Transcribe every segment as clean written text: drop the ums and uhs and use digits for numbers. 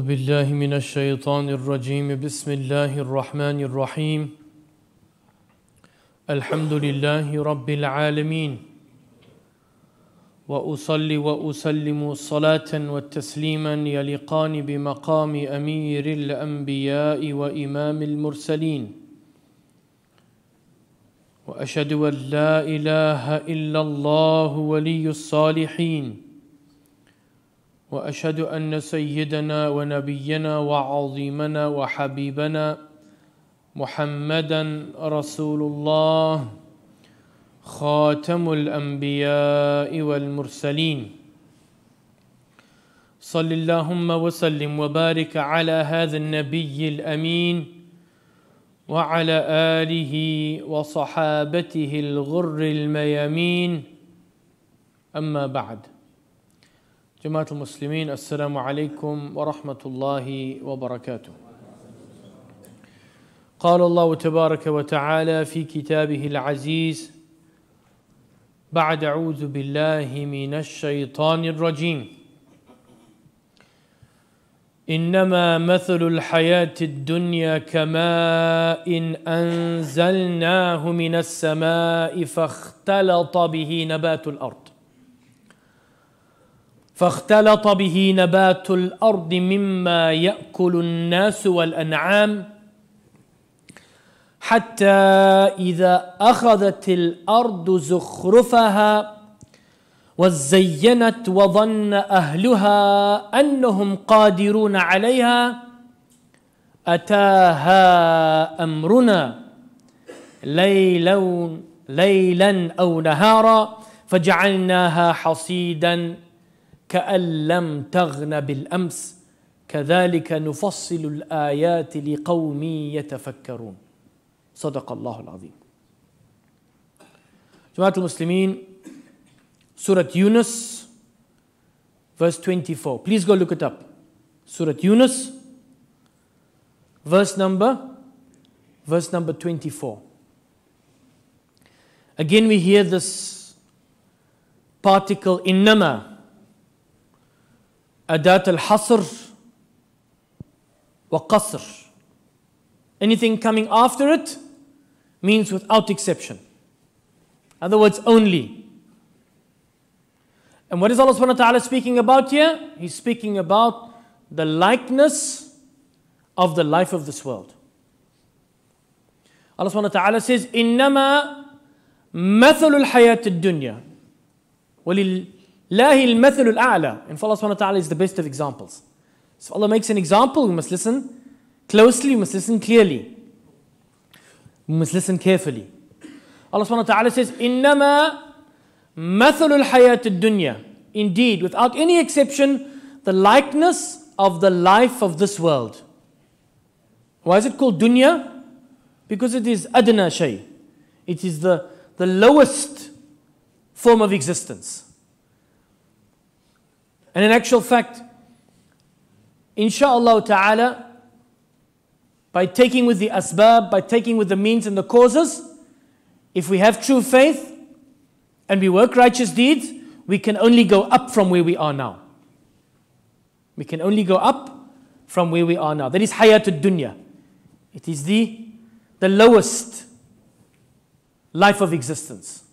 بالله من الشيطان الرجيم بسم الله الرحمن الرحيم الحمد لله رب العالمين وأصلي وأسلم صلاة وتسليما يليقان بمقام أمير الأنبياء وإمام المرسلين وأشهد أن لا إله إلا الله ولي الصالحين وأشهد أن سيدنا ونبينا وعظيمنا وحبيبنا محمدا رسول الله خاتم الأنبياء والمرسلين صل اللهم وسلم وبارك على هذا النبي الأمين وعلى آله وصحابته الغر الميامين أما بعد جماعة المسلمين السلام عليكم ورحمة الله وبركاته. قال الله تبارك وتعالى في كتابه العزيز بعد أعوذ بالله من الشيطان الرجيم إنما مثل الحياة الدنيا كماء أنزلناه من السماء فاختلط به نبات الأرض مما يأكل الناس والأنعام حتى إذا أخذت الأرض زخرفها وزينت وظن أهلها أنهم قادرون عليها أتاها أمرنا ليلا أو نهارا فجعلناها حصيدا كأن لم تغن بالأمس كذلك نفصل الآيات لقوم يتفكرون صدق الله العظيم. جماعة المسلمين, Surah Yunus, verse 24. Please go look it up. Surah Yunus, verse number 24. Again we hear this particle innama, adat al-hasr wa qasr. Anything coming after it means without exception. In other words, only. And what is Allah subhanahu wa ta'ala speaking about here? He's speaking about the likeness of the life of this world. Allah subhanahu wa ta'ala says, إِنَّمَا مَثَلُ الْحَيَاةِ الدُّنْيَا وَلِلَّهِ الْمَثَلُ الْأَعْلَى. And for Allah subhanahu wa ta'ala is the best of examples. So if Allah makes an example, we must listen closely, we must listen clearly. We must listen carefully. Allah subhanahu wa ta'ala says, إِنَّمَا مَثَلُ الْحَيَاةِ الدُّنْيَا. Indeed, without any exception, the likeness of the life of this world. Why is it called dunya? Because it is adna shay. It is the lowest form of existence. And in actual fact, insha'Allah ta'ala, by taking with the asbab, by taking with the means and the causes, if we have true faith and we work righteous deeds, we can only go up from where we are now. We can only go up from where we are now. That is hayatul dunya. It is the lowest life of existence.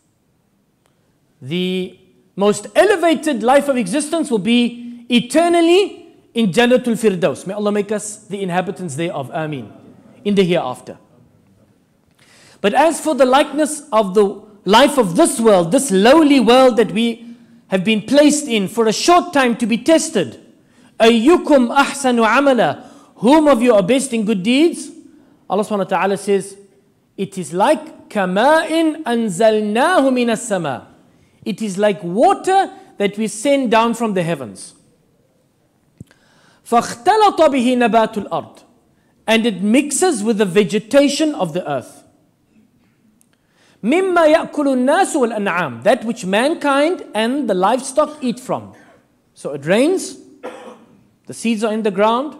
The most elevated life of existence will be eternally in Jannatul Firdaus. May Allah make us the inhabitants thereof. Ameen. In the hereafter. But as for the likeness of the life of this world, this lowly world that we have been placed in for a short time to be tested. Ayyukum ahsanu amala. Whom of you are best in good deeds? Allah subhanahu wa ta'ala says, it is like kama'in anzalnahu minas sama. It is like water that we send down from the heavens. فَاخْتَلَطَ بِهِ نَبَاتُ الْأَرْضِ. And it mixes with the vegetation of the earth. مِمَّا يَأْكُلُ النَّاسُ وَالْأَنْعَامِ. That which mankind and the livestock eat from. So it rains, the seeds are in the ground,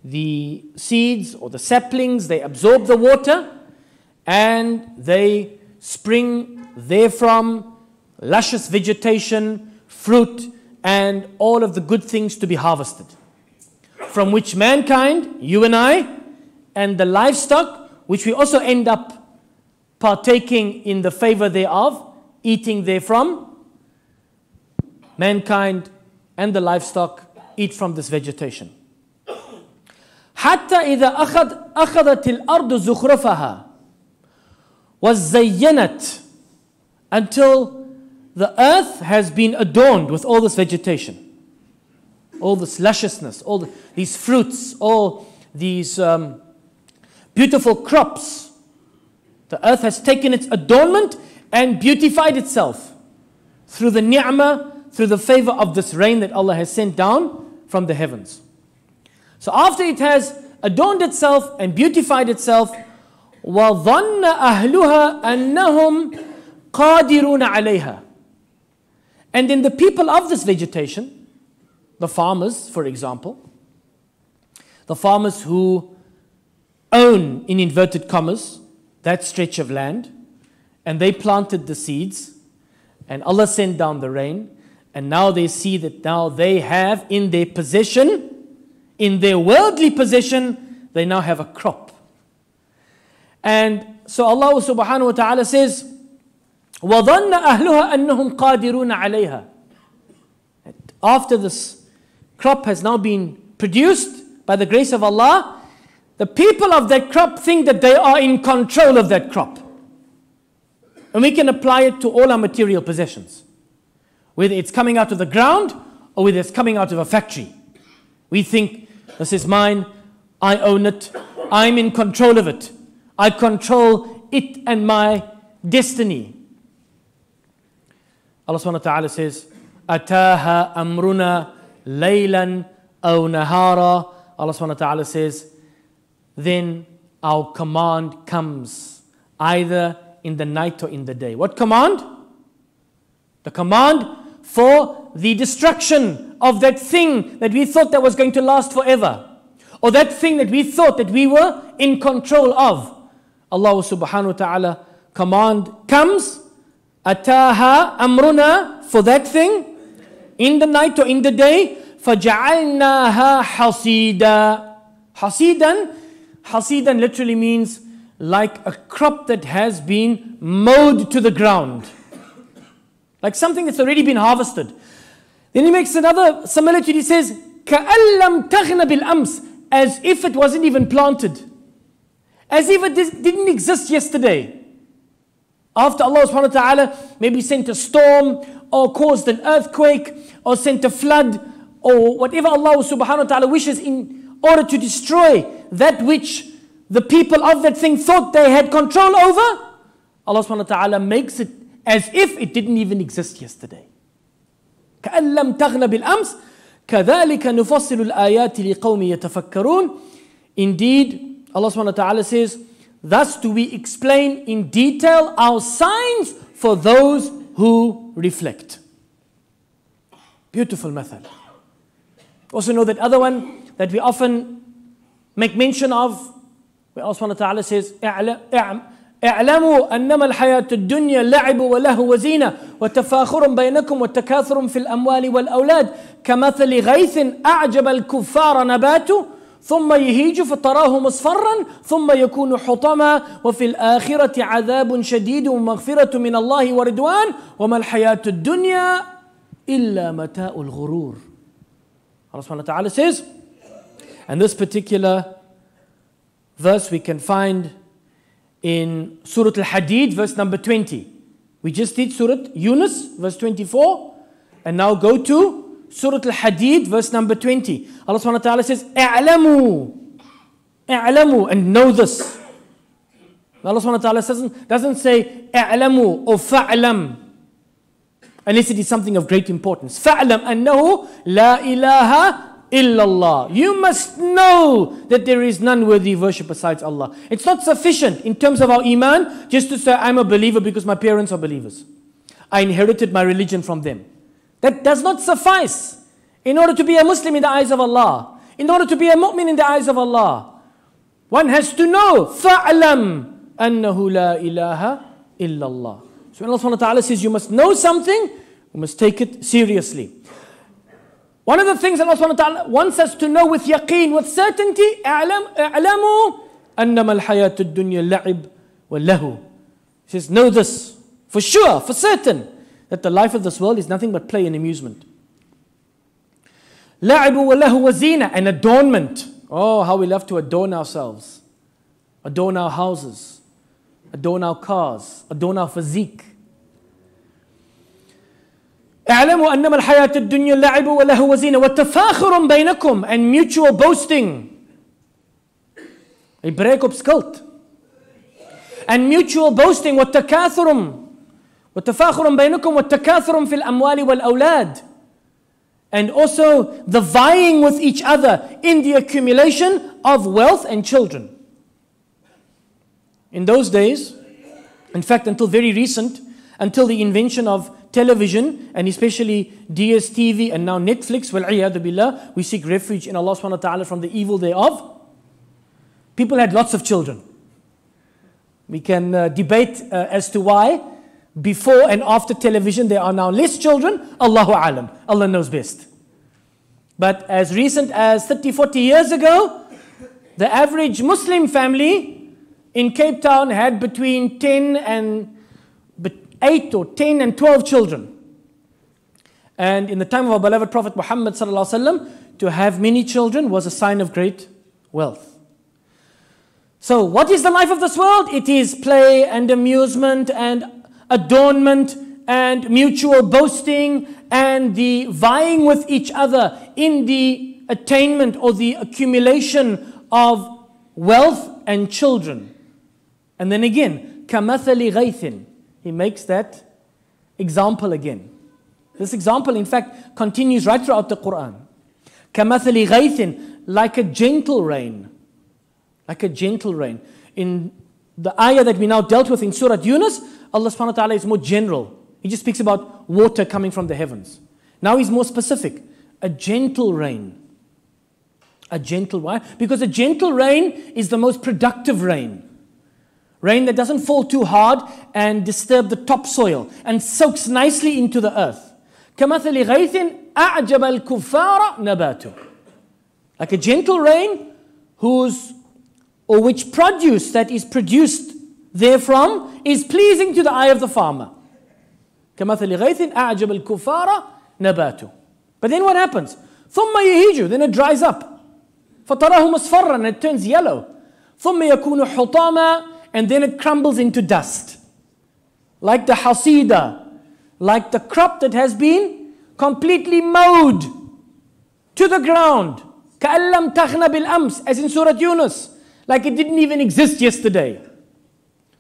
the seeds or the saplings, they absorb the water and they spring therefrom luscious vegetation, fruit, and all of the good things to be harvested. from which mankind, you and I, and the livestock, which we also end up partaking in the favor thereof, eating therefrom, mankind and the livestock eat from this vegetation. حتى إذا أخذت الأرض زخرفها وزينت, until the earth has been adorned with all this vegetation, all this lusciousness, all these fruits, all these beautiful crops. The earth has taken its adornment and beautified itself through the ni'mah, through the favor of this rain that Allah has sent down from the heavens. So after it has adorned itself and beautified itself, وَظَنَّ أَهْلُهَا أَنَّهُمْ قَادِرُونَ عَلَيْهَا. And then the people of this vegetation, the farmers, for example, the farmers who own, in inverted commas, that stretch of land, and they planted the seeds, and Allah sent down the rain, and now they see that now they have in their possession, in their worldly possession, they now have a crop. And so Allah subhanahu wa ta'ala says, وَظَنَّ أَهْلُهَا أَنَّهُمْ قَادِرُونَ عَلَيْهَا. After this crop has now been produced by the grace of Allah, the people of that crop think that they are in control of that crop. And we can apply it to all our material possessions. Whether it's coming out of the ground or whether it's coming out of a factory. We think, this is mine, I own it, I'm in control of it. I control it and my destiny. Allah subhanahu wa ta'ala says, أَتَاهَا أَمْرُنَا لَيْلًا أَوْ نَهَارًا. Allah subhanahu wa ta'ala says, then our command comes, either in the night or in the day. What command? The command for the destruction of that thing that we thought that was going to last forever. Or that thing that we thought that we were in control of. Allah subhanahu wa ta'ala command comes, Ataha amruna, for that thing, in the night or in the day, فَجَعَلْنَاهَا حَصِيدًا. Hasidan literally means like a crop that has been mowed to the ground. Like something that's already been harvested. Then he makes another similitude. He says, كَأَلَّمْ تَغْنَ بِالْأَمْسِ, as if it wasn't even planted. As if it didn't exist yesterday. After Allah subhanahu wa ta'ala maybe sent a storm or caused an earthquake or sent a flood or whatever Allah subhanahu wa ta'ala wishes in order to destroy that which the people of that thing thought they had control over, Allah subhanahu wa ta'ala makes it as if it didn't even exist yesterday. كَأَن لَّمْ تَغْنَ بِالْأَمْسِ كَذَلِكَ نُفَصِّلُ الْآيَاتِ لِقَوْمِ يَتَفَكَّرُونَ. Indeed, Allah subhanahu wa ta'ala says, thus do we explain in detail our signs for those who reflect. Beautiful method. Also know that other one that we often make mention of, where Allah subhanahu wa ta'ala says, اعلموا أنما الحياة الدنيا لعب وله وزينة وتفاخر بينكم وتكاثر في الأموال والأولاد كمثل غيث أعجب الكفار نباته ثم يهيج فتراه مصفرا ثم يكون حطما وفي الآخرة عذاب شديد ومغفرة من الله ورضوان وما الحياة الدنيا إلا متاع الغرور. Allah subhanahu wa ta'ala says, and this particular verse we can find in Surah Al-Hadid, verse number 20. We just did Surah Yunus, verse 24, and now go to Surah Al-Hadid, verse number 20. Allah subhanahu wa ta'ala says, اعلموا, and know this. Allah subhanahu wa ta'ala doesn't say اعلموا or فَعْلَمْ, unless it is something of great importance. فَعْلَمْ أَنَّهُ لَا إِلَهَ إِلَّا اللَّهِ. You must know that there is none worthy of worship besides Allah. It's not sufficient in terms of our iman just to say I'm a believer because my parents are believers. I inherited my religion from them. That does not suffice in order to be a Muslim in the eyes of Allah. In order to be a mu'min in the eyes of Allah. One has to know فَعْلَمْ أَنَّهُ لَا إِلَهَ إِلَّا اللَّهِ. So when Allah subhanahu wa ta'ala says you must know something, you must take it seriously. One of the things Allah subhanahu wa ta'ala wants us to know with yaqeen, with certainty, اعلموا أنما الحياة الدنيا لعب وله. He says, know this, for sure, for certain, that the life of this world is nothing but play and amusement. لعب وله وزينة, and adornment. Oh, how we love to adorn ourselves, adorn our houses, adorn our cars, adorn our physique. اعلموا أنما الحياة الدنيا لعب وله وزينة وتفاخر بينكم, and mutual boasting. Hy breek op skuld. And mutual boasting, وتكاثر بينكم وتكاثر في الأموال والأولاد. And also the vying with each other in the accumulation of wealth and children. In those days, in fact until very recent, until the invention of television and especially DSTV and now Netflix, وَالْعِيَاذُ بِاللَّهِ, we seek refuge in Allah subhanahu wa ta'ala from the evil thereof. People had lots of children. We can debate as to why. Before and after television there are now less children. Allahu alam. Allah knows best. But as recent as 30, 40 years ago, the average Muslim family in Cape Town had between 8 or 10 and 12 children. And in the time of our beloved Prophet Muhammad sallallahu alaihi wasallam, to have many children was a sign of great wealth. So what is the life of this world? It is play and amusement and adornment and mutual boasting and the vying with each other in the attainment or the accumulation of wealth and children. And then again, كَمَثَلِ غَيْثٍ. He makes that example again. This example, in fact, continues right throughout the Quran. كَمَثَلِ غَيْثٍ, like a gentle rain. Like a gentle rain. In the ayah that we now dealt with in Surah Yunus, Allah subhanahu wa ta'ala is more general. He just speaks about water coming from the heavens. Now he's more specific. A gentle rain. A gentle, why? Because a gentle rain is the most productive rain. Rain that doesn't fall too hard and disturb the topsoil and soaks nicely into the earth. كَمَثَلِ غَيْثٍ أَعْجَبَ الْكُفَّارَ نَبَاتُ. Like a gentle rain which produce that is produced therefrom is pleasing to the eye of the farmer. كَمَثَلِ غَيْثٍ أَعْجَبَ الْكُفَّارَ نَبَاتُ. But then what happens? ثُمَّ يَهِيجُ, then it dries up. فَتَرَاهُ مُصْفَرًّا, and it turns yellow. ثُمَّ يَكُونُ حُطَامًا, and then it crumbles into dust. Like the hasida, like the crop that has been completely mowed to the ground. كَأَلَّمْ تَغْنَ بِالْأَمْسِ, as in Surah Yunus. Like it didn't even exist yesterday.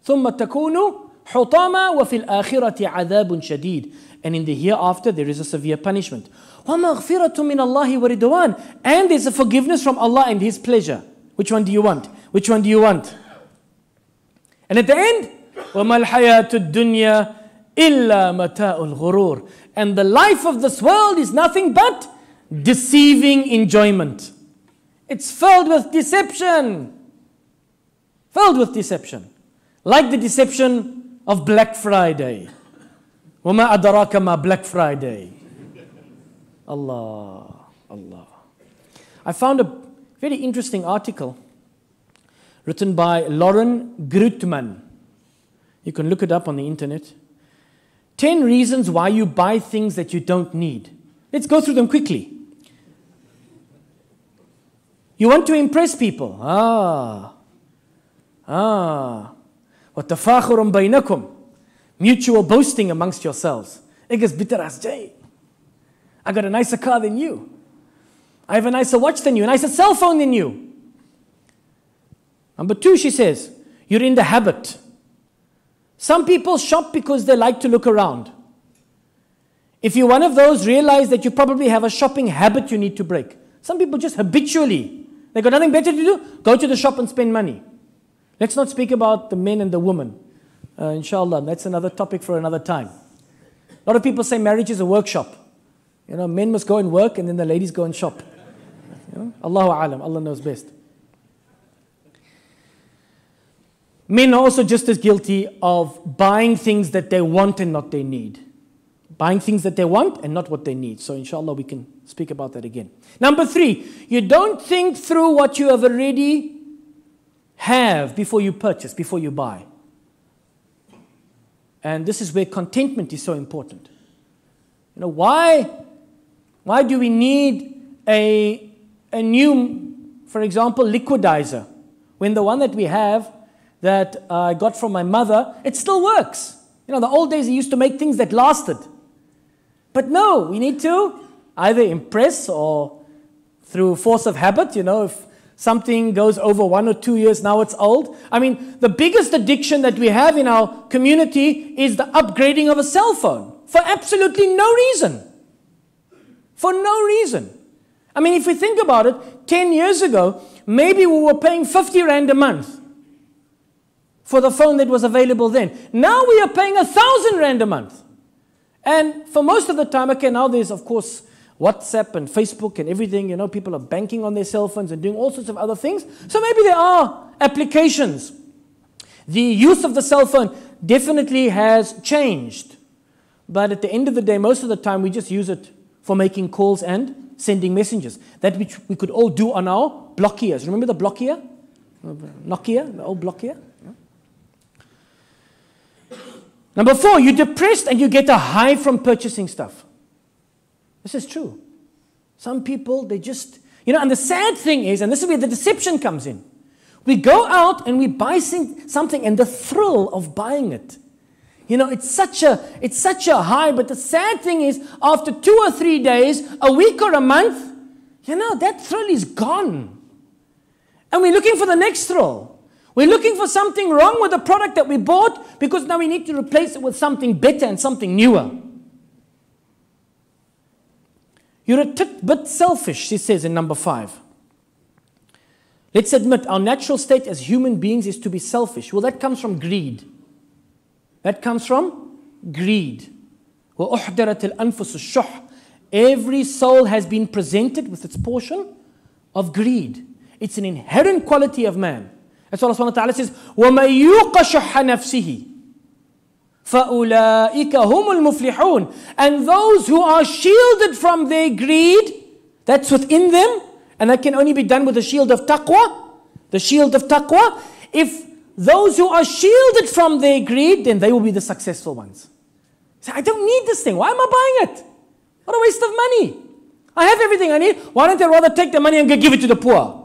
ثُمَّ تَكُونُ حُطَامًا وَفِي الْآخِرَةِ عَذَابٌ شَدِيدٌ. And in the hereafter there is a severe punishment. وَمَغْفِرَةٌ مِّنَ اللَّهِ وَرِضْوَانٌ. And there's a forgiveness from Allah and His pleasure. Which one do you want? Which one do you want? And at the end, وَمَا الْحَيَاةُ الدُّنْيَا إِلَّا مَتَاءُ الْغُرُورِ. And the life of this world is nothing but deceiving enjoyment. It's filled with deception. Filled with deception. Like the deception of Black Friday. وَمَا أَدَرَاكَ مَا Black Friday. Allah. I found a very interesting article written by Lauren Grutman. You can look it up on the internet. 10 reasons why you buy things that you don't need. Let's go through them quickly. You want to impress people. وَتَفَاخُرٌ بَيْنَكُمْ. Mutual boasting amongst yourselves. Ek is bitter as jay. I got a nicer car than you. I have a nicer watch than you, a nicer cell phone than you. Number 2, she says, you're in the habit. Some people shop because they like to look around. If you're one of those, realize that you probably have a shopping habit you need to break. Some people just habitually, they got nothing better to do, go to the shop and spend money. Let's not speak about the men and the women. Inshallah, that's another topic for another time. A lot of people say marriage is a workshop. Men must go and work and then the ladies go and shop. Allahu alam, Allah knows best. Men are also just as guilty of buying things that they want and not they need. buying things that they want and not what they need. So inshallah we can speak about that again. Number 3, you don't think through what you have already have before you purchase, before you buy. And this is where contentment is so important. You know, why do we need a new, for example, liquidizer, when the one that we have that I got from my mother, it still works? You know, the old days, he used to make things that lasted. But no, we need to either impress or through force of habit, you know, if something goes over 1 or 2 years, now it's old. I mean, the biggest addiction that we have in our community is the upgrading of a cell phone for absolutely no reason. For no reason. I mean, if we think about it, 10 years ago, maybe we were paying 50 Rand a month for the phone that was available then. Now we are paying 1,000 Rand a month. And for most of the time, okay, now there's, of course, WhatsApp and Facebook and everything, you know, people are banking on their cell phones and doing all sorts of other things. So maybe there are applications. The use of the cell phone definitely has changed. But at the end of the day, most of the time, we just use it for making calls and sending messages. That which we could all do on our blockiers. Remember the blockier? Nokia, the old blockier? Number 4, you're depressed and you get a high from purchasing stuff. This is true. Some people, they just, you know, and the sad thing is, and this is where the deception comes in. We go out and we buy something and the thrill of buying it. You know, it's such a high, but the sad thing is, after 2 or 3 days, a week or a month, you know, that thrill is gone. And we're looking for the next thrill. We're looking for something wrong with the product that we bought because now we need to replace it with something better and something newer. You're a bit selfish, she says in number 5. Let's admit our natural state as human beings is to be selfish. Well, that comes from greed. That comes from greed. وَأُحْدَرَتِ الْأَنفُسُ الشُّحْ. Every soul has been presented with its portion of greed. It's an inherent quality of man. That's what Allah subhanahu wa ta'ala says, وَمَن يُوقَ شُحَّ نَفْسِهِ فَأُولَٰئِكَ هُمُ الْمُفْلِحُونَ. And those who are shielded from their greed, that's within them, and that can only be done with the shield of taqwa. The shield of taqwa. If those who are shielded from their greed, then they will be the successful ones. Say, I don't need this thing. Why am I buying it? What a waste of money. I have everything I need. Why don't I rather take the money and go give it to the poor?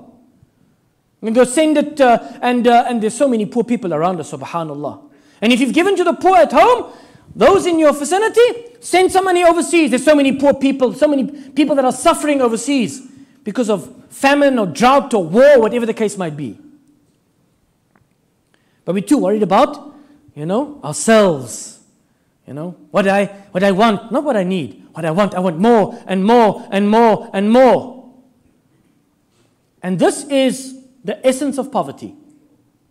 And go send it, and there's so many poor people around us, subhanallah. And if you've given to the poor at home, those in your vicinity, send some money overseas. There's so many poor people, so many people that are suffering overseas because of famine or drought or war, whatever the case might be. But we're too worried about, you know, ourselves. You know, what I want, not what I need. What I want more and more and more and more. And this is the essence of poverty.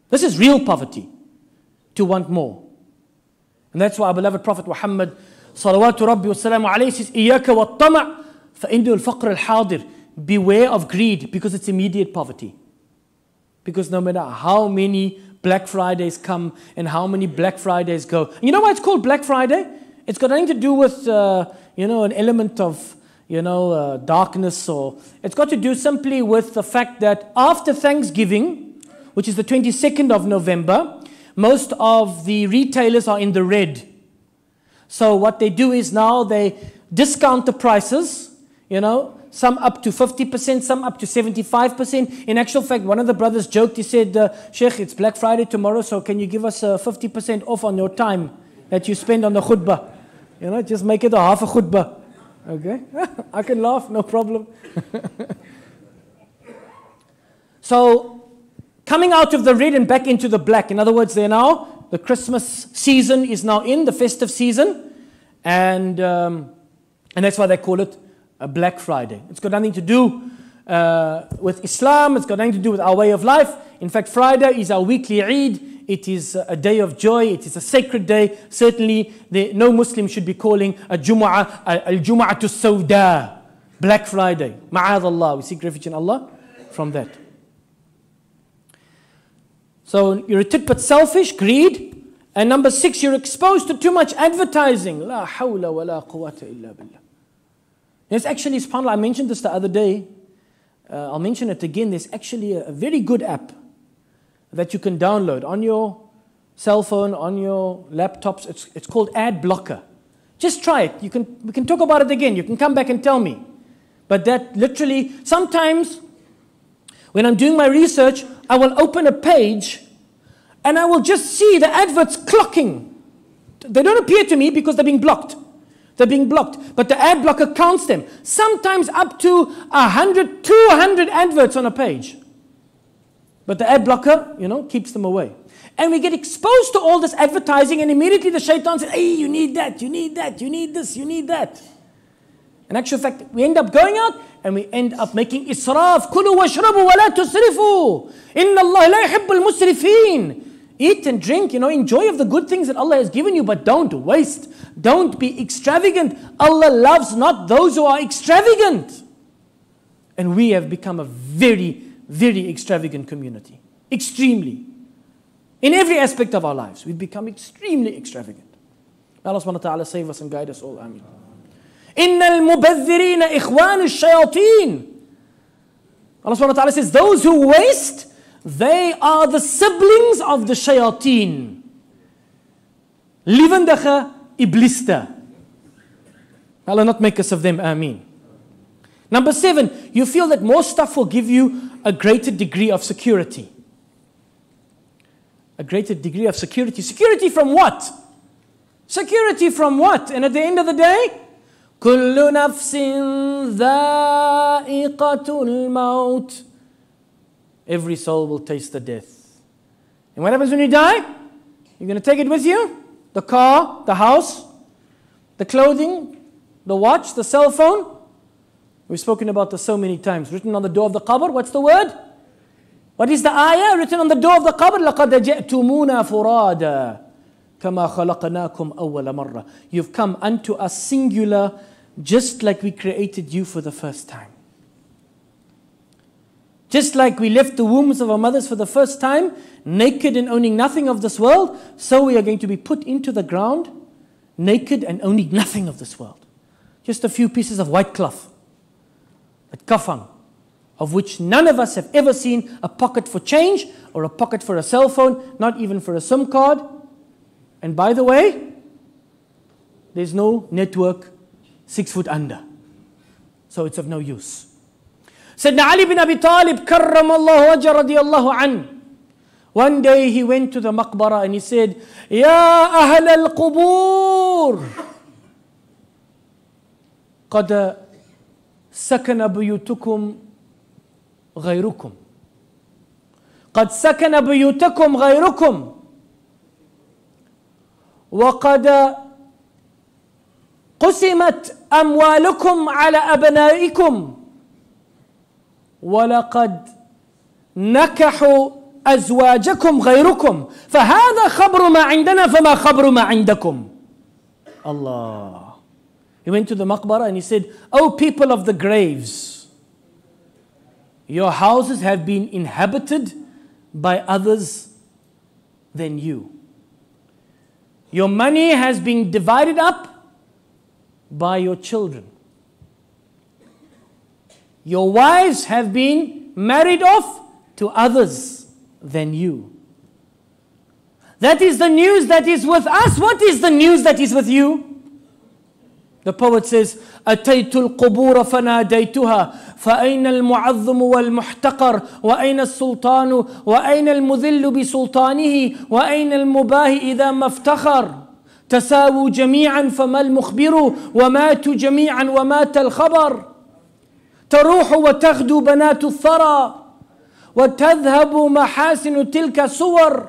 This is real poverty, to want more. And that's why our beloved Prophet Muhammad salawatu rabbi wa salamu alayhi says, إِيَّاكَ وَالطَّمَعْ فَإِنَّهُ الْفَقْرَ الْحَاضِرِ. Beware of greed, because it's immediate poverty. Because no matter how many Black Fridays come and how many Black Fridays go. And you know why it's called Black Friday? It's got nothing to do with, you know, an element of, you know, darkness, or it's got to do simply with the fact that after Thanksgiving, which is the 22nd of November, most of the retailers are in the red. So what they do is now they discount the prices, you know, some up to 50%, some up to 75%. In actual fact, one of the brothers joked, he said, Sheikh, it's Black Friday tomorrow, so can you give us 50% off on your time that you spend on the khutbah? You know, just make it a half a khutbah. Okay? I can laugh, no problem. So, coming out of the red and back into the black. In other words, they're now, the Christmas season is now in, the festive season. And that's why they call it a Black Friday. It's got nothing to do with Islam. It's got nothing to do with our way of life. In fact, Friday is our weekly Eid. It is a day of joy. It is a sacred day. Certainly, no Muslim should be calling a Jumu'ah al-Jumu'ah Sawda, Black Friday. Ma'adallah. We seek refuge in Allah from that. So you're a tit bit selfish, greed, And number 6, you're exposed to too much advertising. La hawla wa la quwwata illa billah. There's actually, subhanAllah, I mentioned this the other day. I'll mention it again. There's actually a very good app that you can download on your cell phone, on your laptops. It's called Ad Blocker. Just try it. We can talk about it again. You can come back and tell me. But that literally, sometimes when I'm doing my research, I will open a page and I will just see the adverts clocking. They don't appear to me because they're being blocked. They're being blocked. But the ad blocker counts them. Sometimes up to 100, 200 adverts on a page. But the ad blocker, keeps them away. And we get exposed to all this advertising, and immediately the shaitan says, hey, you need that, you need that, you need this, you need that. In actual fact, we end up going out and we end up making israf. Kulu washrabu wa la tusrifu. Inna Allah la yuhibbul musrifin. Eat and drink, enjoy of the good things that Allah has given you, but don't waste. Don't be extravagant. Allah loves not those who are extravagant. And we have become a very, very extravagant community. Extremely. In every aspect of our lives, we've become extremely extravagant. May Allah subhanahu wa ta'ala save us and guide us all. Ameen. إِنَّ الْمُبَذِّرِينَ إِخْوَانُ الشَّيَاطِينَ. Allah subhanahu wa ta'ala says, those who waste, they are the siblings of the shayateen. Levendige ibliste. Allah not make us of them. Ameen. Number 7, you feel that more stuff will give you a greater degree of security. A greater degree of security. Security from what? Security from what? And at the end of the day, كُلُّ نَفْسٍ ذَائِقَةُ الْمَوْتِ. Every soul will taste the death. And what happens when you die? You're going to take it with you? The car, the house, the clothing, the watch, the cell phone. We've spoken about this so many times. Written on the door of the qabr, what's the word? What is the ayah written on the door of the qabr? لَقَدْ جَئْتُمُونَا فُرَادًا كَمَا خَلَقْنَاكُمْ أَوَّلَ مَرَّةٍ. You've come unto us singular, just like we created you for the first time. Just like we left the wombs of our mothers for the first time, naked and owning nothing of this world, so we are going to be put into the ground, naked and owning nothing of this world. Just a few pieces of white cloth, a kafan, of which none of us have ever seen a pocket for change or a pocket for a cell phone, not even for a SIM card. And by the way, there's no network 6 foot under. So it's of no use. Sayyidina Ali bin Abi Talib, karramallahu wajha radiyallahu an. One day he went to the maqbara and he said, Ya ahl al-qubur, qad sakana buyutukum غيركم قد سكن بيوتكم غيركم وقد قسمت أموالكم على أبنائكم ولقد نكحوا أزواجكم غيركم فهذا خبر ما عندنا فما خبر ما عندكم. Allah. He went to the maqbara and he said, O people of the graves, your houses have been inhabited by others than you. Your money has been divided up by your children. Your wives have been married off to others than you. That is the news that is with us. What is the news that is with you? The poet says, أتيت القبور فناديتها فأين المعظم والمحتقر وأين السلطان وأين المذل بسلطانه وأين المباهي إذا ما افتخر تساووا جميعا فما المخبر وماتوا جميعا ومات الخبر تروح وتغدو بنات الثرى وتذهب محاسن تلك الصور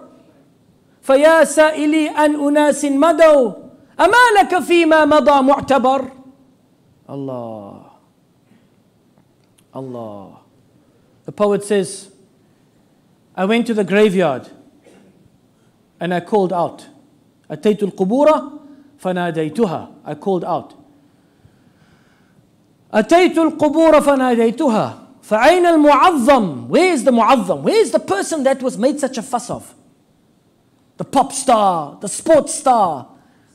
فيا سائلي عن أناس مضوا أما لك فيما مضى معتبر. Allah. Allah. The poet says, I went to the graveyard and I called out. أتيت القبور فناديتها. I called out. أتيت القبور فناديتها فأين المعظم? Where is the mu'azzam? Where is the person that was made such a fuss of? the pop star, the sports star,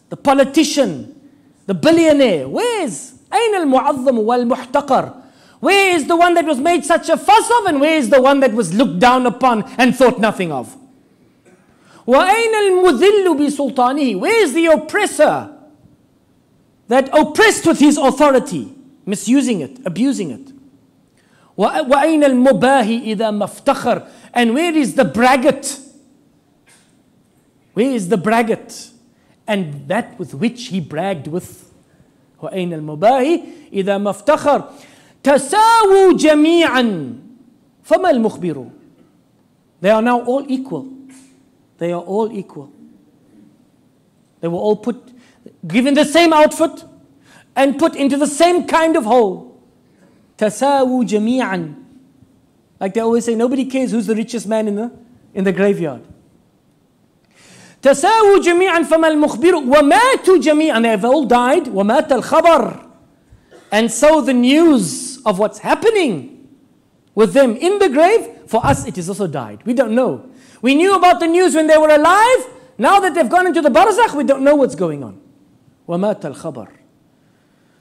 the politician, the billionaire. Where's أين المعظم والمحتقر? Where is the one that was made such a fuss of, and where is the one that was looked down upon and thought nothing of? وَأَيْنَ الْمُذِلُّ بِسُلْطَانِهِ? Where is the oppressor that oppressed with his authority, misusing it, abusing it? وَأَيْنَ الْمُبَاهِ إِذَا مَفْتَخَرْ? And where is the braggart? Where is the braggart? And that with which he bragged with. وَأَيْنَ الْمُبَاهِ إِذَا مَفْتَخَرْ تَسَاوُوا جَمِيعًا فَمَا الْمُخْبِرُ? They are now all equal. They are all equal. They were all given the same outfit and put into the same kind of hole. تَسَاوُوا جَمِيعًا. Like they always say, nobody cares who's the richest man in the graveyard. تَسَاوُوا جَمِيعًا فَمَا الْمُخْبِرُ وَمَاتُوا جَمِيعًا. They have all died. وَمَاتَ الْخَبَرُ. And so the news of what's happening with them in the grave, for us it has also died. We don't know. We knew about the news when they were alive. Now that they've gone into the barzakh, we don't know what's going on. وَمَاتَ الْخَبَرُ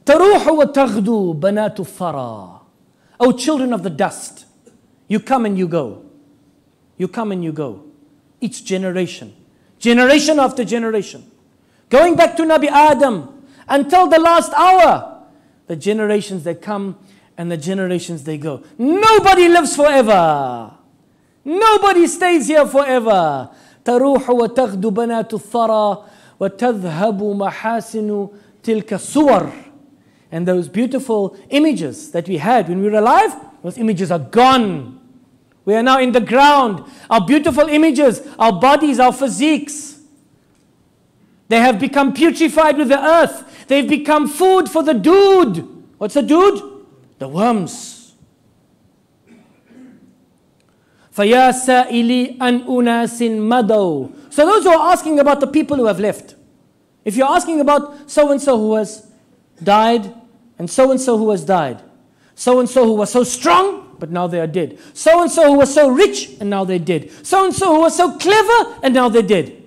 تَرُوحُ وَتَغْدُو بَنَاتُ الثَّرَى. O children of the dust, you come and you go. You come and you go. Each generation. Generation after generation. Going back to Nabi Adam until the last hour. The generations they come and the generations they go. Nobody lives forever. Nobody stays here forever. تروح وتغدو بنات الثرى وتذهب محاسن تلك الصور. And those beautiful images that we had when we were alive, those images are gone. We are now in the ground. Our beautiful images, our bodies, our physiques, they have become putrefied with the earth. They've become food for the dude. What's the dude? The worms. فَيَا سَائِلِي أَنْ أُنَاسٍ مَدَوْا. So those who are asking about the people who have left. If you're asking about so-and-so who has died, and so-and-so who has died. So-and-so who was so strong, but now they are dead. So-and-so who was so rich, and now they're dead. So-and-so who was so clever, and now they're dead.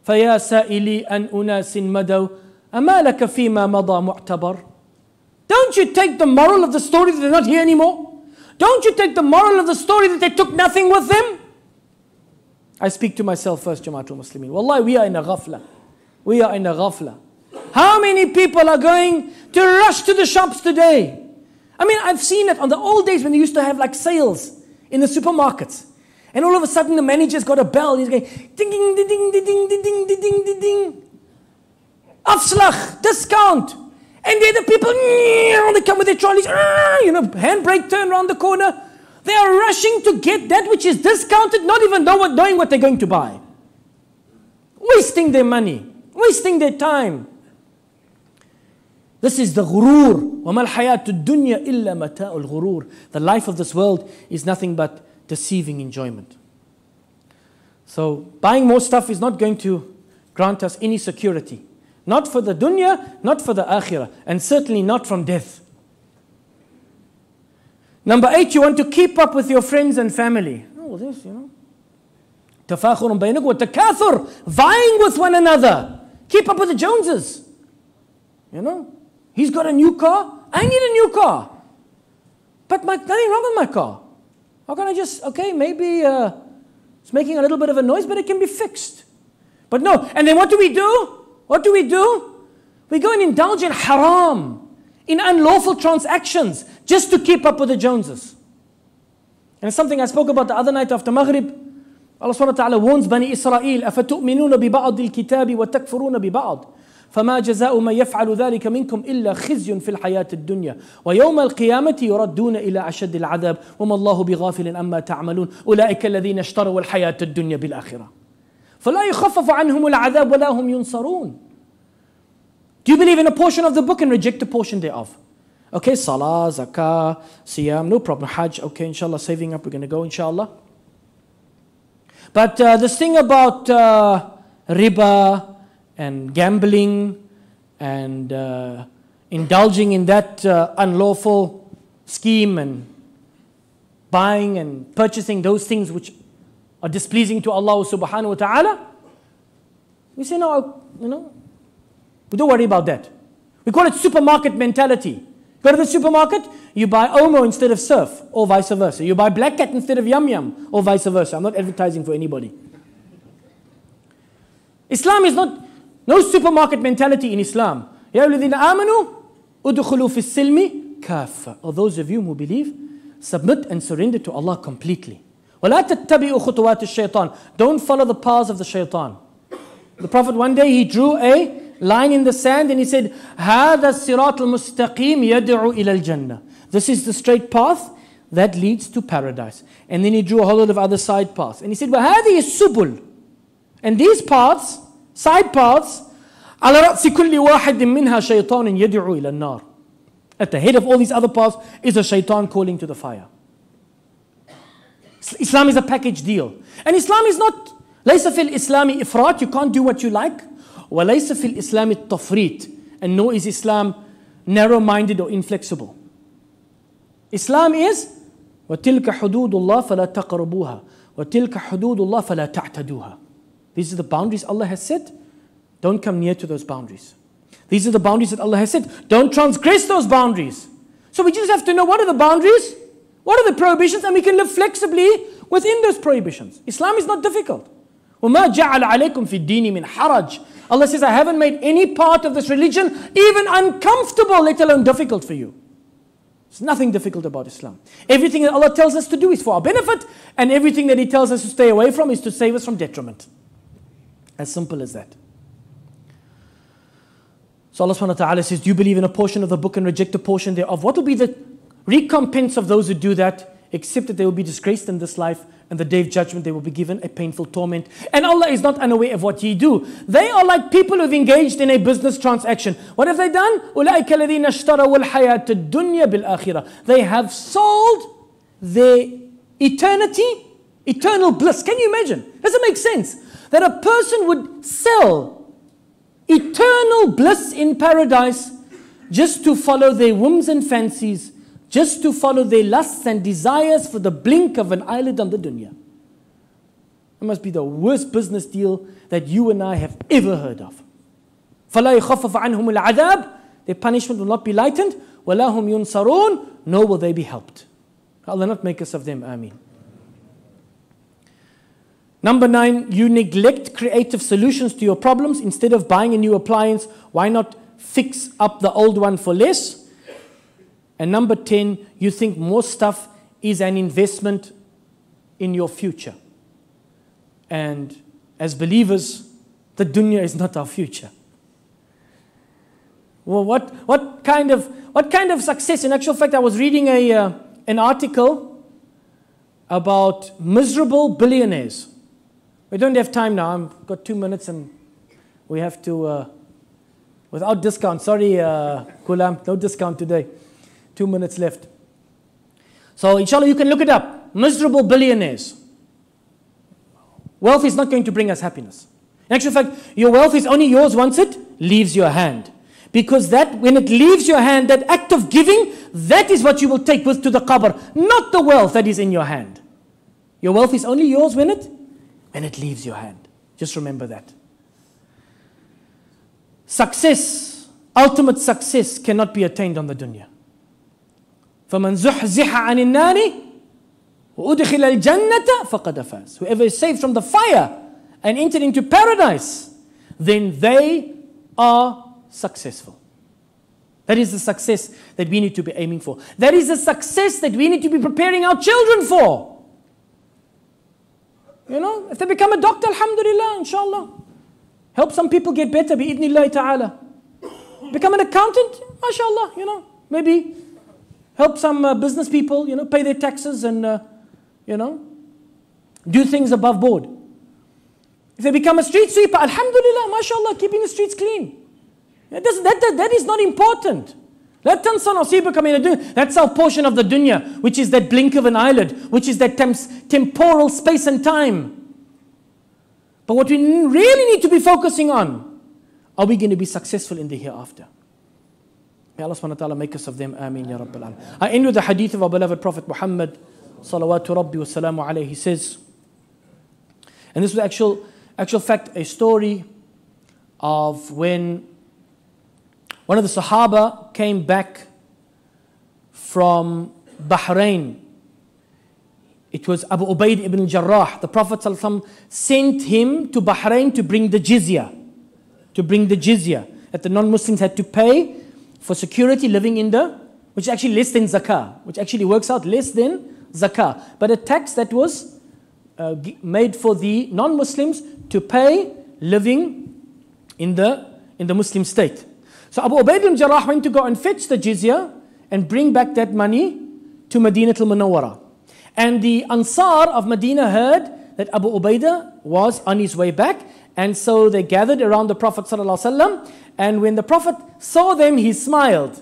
فَيَا سَائِلِي أَنْ أُنَاسٍ مَدَوْا أَمَا لَكَ فِي مَا مَضَى مُعْتَبَرٍ. Don't you take the moral of the story that they're not here anymore? Don't you take the moral of the story that they took nothing with them? I speak to myself first, Jamaatul Muslimin. Wallahi, we are in a ghafla. We are in a ghafla. How many people are going to rush to the shops today? I mean, I've seen it on the old days when they used to have like sales in the supermarkets. And all of a sudden the manager's got a bell and he's going ding ding ding ding ding ding ding ding ding ding ding. Afslag, discount. And they're the people, they come with their trolleys, handbrake, turn around the corner. They are rushing to get that which is discounted, not even knowing what they're going to buy. Wasting their money, wasting their time. This is the ghurur. وَمَا الْحَيَاةُ الدُّنْيَا إِلَّا مَتَاءُ الْغُرُورِ. The life of this world is nothing but deceiving enjoyment. So buying more stuff is not going to grant us any security. Not for the dunya, not for the akhirah, and certainly not from death. Number 8, you want to keep up with your friends and family. Oh, this, تَفَاخُرٌ بَيْنَكُمْ وَتَكَاثُرٌ. Vying with one another. Keep up with the Joneses. He's got a new car. I need a new car. But nothing wrong with my car. How can I just, maybe it's making a little bit of a noise, but it can be fixed. But no. And then what do we do? What do? We go and indulge in haram, in unlawful transactions, just to keep up with the Joneses. And it's something I spoke about the other night after Maghrib. Allah subhanahu wa ta'ala warns Bani Israel, أَفَتُؤْمِنُونَ بِبَعْضِ الْكِتَابِ وَتَكْفُرُونَ بِبَعْضِ فما جزاء من يفعل ذلك منكم إلا خزي في الحياة الدنيا ويوم القيامة يردون إلى أشد العذاب وما الله بغافل أما تعملون أولئك الذين اشتروا الحياة الدنيا بالآخرة فلا يخفف عنهم العذاب ولا هم ينصرون. Do you believe in a portion of the book and reject a portion thereof? Okay, salah, zakah, siyam, no problem. Hajj, okay, inshallah, saving up, we're going to go, inshallah. But this thing about riba and gambling and indulging in that unlawful scheme and buying and purchasing those things which are displeasing to Allah subhanahu wa ta'ala, We say, no, we don't worry about that. We call it supermarket mentality. Go to the supermarket, you buy Omo instead of Surf, or vice versa. You buy Black Cat instead of Yum Yum, or vice versa. I'm not advertising for anybody. Islam is no supermarket mentality in Islam. Ya ayyuhalladhina amanu udkhulu fis silmi kaffa. Or those of you who believe, submit and surrender to Allah completely. وَلَا تَتَّبِعُوا خُطُوَاتِ الشَّيْطَانِ. Don't follow the paths of the shaitan. The Prophet one day, he drew a line in the sand and he said, هَذَا الصِّرَاطُ الْمُسْتَقِيمِ يَدْعُو إِلَى الْجَنَّةِ. This is the straight path that leads to paradise. And then he drew a whole lot of other side paths. And he said, وَهَذِهِ السُّبُلِ. And these paths, side paths, عَلَى رَأْسِ كُلِّ وَاحِدٍ مِّنْهَا شَيْطَانٍ يَدْعُو إِلَى النَّارِ. At the head of all these other paths is a shaitan calling to the fire. Islam is a package deal. And Islam is not, لَيْسَ فِي الْإِسْلَامِ إِفْرَاط. You can't do what you like. وَلَيْسَ فِي الْإِسْلَامِ التَّفْرِيط. And nor is Islam narrow-minded or inflexible. Islam is وَتِلْكَ حُدُودُ اللَّهِ فَلَا تَقْرَبُوهَا وَتِلْكَ حُدُودُ اللَّهِ فَلَا تَعْتَدُوهَا. These are the boundaries Allah has set. Don't come near to those boundaries. These are the boundaries that Allah has set. Don't transgress those boundaries. So we just have to know what are the boundaries, what are the prohibitions, and we can live flexibly within those prohibitions. Islam is not difficult. وَمَا جَعَلَ عَلَيْكُمْ فِي الدِّينِ مِنْ حَرَجٍ. Allah says, I haven't made any part of this religion even uncomfortable, let alone difficult for you. There's nothing difficult about Islam. Everything that Allah tells us to do is for our benefit, and everything that He tells us to stay away from is to save us from detriment. As simple as that. So Allah subhanahu wa ta'ala says, do you believe in a portion of the book and reject a portion thereof? What will be the recompense of those who do that? Except that they will be disgraced in this life, and the day of judgment they will be given a painful torment. And Allah is not unaware of what ye do. They are like people who have engaged in a business transaction. What have they done? أُولَٰئِكَ الَّذِينَ اشْتَرَوُا الْحَيَاةَ الدُّنْيَا بِالْآخِرَةِ. They have sold their eternity, eternal bliss. Can you imagine? Does it make sense? That a person would sell eternal bliss in paradise just to follow their whims and fancies, just to follow their lusts and desires for the blink of an eyelid on the dunya. It must be the worst business deal that you and I have ever heard of. فَلَا يُخَفَّفَ عَنْهُمُ الْعَذَابِ. Their punishment will not be lightened. وَلَا هُمْ يُنصَرُونَ. Nor will they be helped. Allah not make us of them. Ameen. Number 9, you neglect creative solutions to your problems. Instead of buying a new appliance, why not fix up the old one for less? And number 10, you think more stuff is an investment in your future. And as believers, the dunya is not our future. Well, what kind of success? In actual fact, I was reading an article about miserable billionaires. We don't have time now. I've got 2 minutes and we have to, without discount. Sorry, Kulam, no discount today. 2 minutes left. So inshallah you can look it up. Miserable billionaires. Wealth is not going to bring us happiness. In actual fact, your wealth is only yours once it leaves your hand. Because that, when it leaves your hand, that act of giving, that is what you will take with to the qabr. Not the wealth that is in your hand. Your wealth is only yours when it leaves your hand. Just remember that. Success, ultimate success cannot be attained on the dunya. فَمَنْ زُحْزِحَ عَنِ النَّارِ وَأُدْخِلَ الْجَنَّةَ فَقَدْ فَازَ. Whoever is saved from the fire and entered into paradise, then they are successful. That is the success that we need to be aiming for. That is the success that we need to be preparing our children for. You know, if they become a doctor, alhamdulillah, inshallah. Help some people get better, bi'idhnillahi ta'ala. Become an accountant, mashallah, you know. Maybe help some business people, you know, pay their taxes and, you know, do things above board. If they become a street sweeper, alhamdulillah, mashallah, keeping the streets clean. That is not important. That's our portion of the dunya, which is that blink of an eyelid, which is that temporal space and time. But what we really need to be focusing on, are we going to be successful in the hereafter? May Allah subhanahu wa ta'ala make us of them. Ameen ya Rabbil Alam. I end with the hadith of our beloved Prophet Muhammad salawatu rabbi wa salamu alayhi. He says, and this was actual fact, a story of when one of the Sahaba came back from Bahrain. It was Abu Ubaid ibn Jarrah. The Prophet ﷺ sent him to Bahrain to bring the jizya. That the non-Muslims had to pay for security living in which is actually less than zakah, which actually works out less than zakah. But a tax that was made for the non-Muslims to pay living in the Muslim state. So Abu Ubaid ibn Jarrah went to go and fetch the jizya and bring back that money to Madinatul Munawwara. And the Ansar of Medina heard that Abu Ubaidah was on his way back, and so they gathered around the Prophet ﷺ, and when the Prophet saw them, he smiled.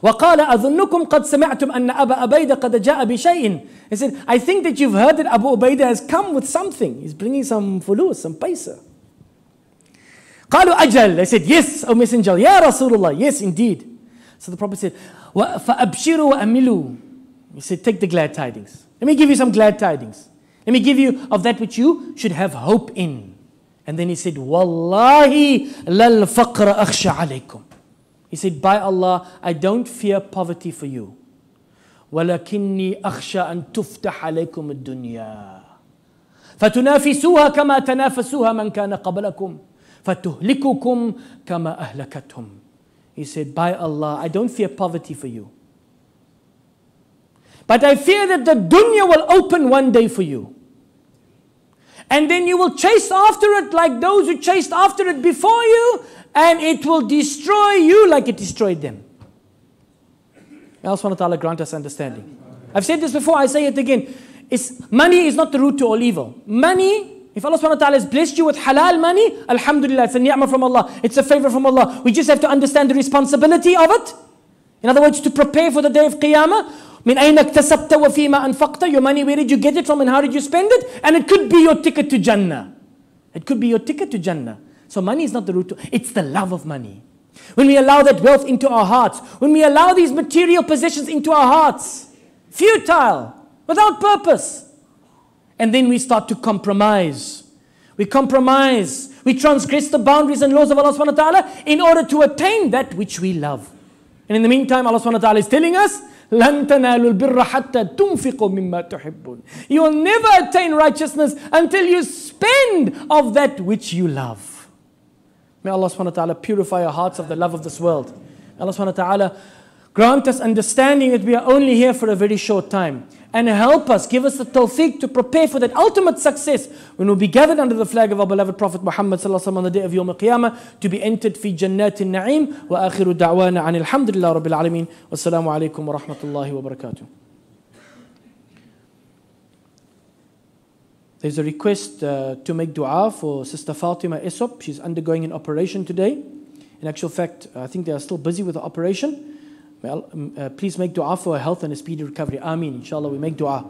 وَقَالَ أَظُنُّكُمْ قَدْ سَمِعْتُمْ أَنَّ أَبَا أُبَيْدَ قَدْ جَاءَ بِشَيْءٍ. He said, I think that you've heard that Abu Ubaidah has come with something. He's bringing some fulus, some paisa. قَالُوا أَجَلْ. They said, yes, O Messenger. Ya Rasulullah. Yes, indeed. So the Prophet said, فَأَبْشِرُوا وَأَمِلُوا. He said, take the glad tidings. Let me give you some glad tidings. Let me give you of that which you should have hope in. And then he said, Wallahi lal faqra akhsha alaykum. He said, by Allah, I don't fear poverty for you. وَلَكِنِّي أَخْشَى أَن تُفْتَحَ عَلَيْكُمُ الدُّنْيَا فَتُنَافِسُوهَا كَمَا تَنَافَسُوهَا مَنْ كَانَ قَبْلَكُمْ فَتُهْلِكُكُمْ كَمَا أَهْلَكَتْهُمْ. He said, by Allah, I don't fear poverty for you. But I fear that the dunya will open one day for you. And then you will chase after it like those who chased after it before you, and it will destroy you like it destroyed them. May Allah subhanahu wa ta'ala grant us understanding. I've said this before, I say it again. Money is not the root to all evil. Money, if Allah subhanahu wa ta'ala has blessed you with halal money, alhamdulillah, it's a ni'mah from Allah. It's a favor from Allah. We just have to understand the responsibility of it. In other words, to prepare for the day of Qiyamah. مِنْ أَيْنَ اكْتَسَبْتَ وَفِيمَا أَنْفَقْتَ. Your money, where did you get it from and how did you spend it? And it could be your ticket to Jannah. It could be your ticket to Jannah. So money is not the root to, it's the love of money. When we allow that wealth into our hearts, when we allow these material possessions into our hearts, futile, without purpose, and then we start to compromise. We compromise. We transgress the boundaries and laws of Allah subhanahu wa ta'ala in order to attain that which we love. And in the meantime, Allah subhanahu wa ta'ala is telling us, لَن تَنَالُوا الْبِرَّ حَتَّى تُنْفِقُوا مِمَّا تُحِبُّونَ. You will never attain righteousness until you spend of that which you love. May Allah subhanahu wa ta'ala purify our hearts of the love of this world. May Allah subhanahu wa ta'ala grant us understanding that we are only here for a very short time. And help us, give us the tawfiq to prepare for that ultimate success when we'll be gathered under the flag of our beloved Prophet Muhammad sallallahu alaihi wasallam on the day of Yawm al-Qiyamah to be entered fi jannatin na'im wa akhiru da'wana anil hamdulillah rabbil alameen wassalamu alaikum wa rahmatullahi wa barakatuh. There's a request to make dua for Sister Fatima Esop. She's undergoing an operation today. In actual fact, I think they are still busy with the operation. Please make dua for her health and a speedy recovery. Ameen. Inshallah, we make dua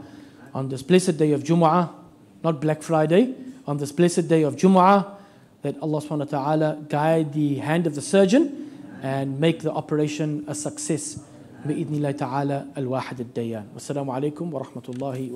on this blessed day of Jumu'ah, not Black Friday, on this blessed day of Jumu'ah, that Allah subhanahu wa ta'ala guide the hand of the surgeon and make the operation a success. Bi'idhnillahi ta'ala al-wahid al-dayan. Wassalamu alaikum wa rahmatullahi wa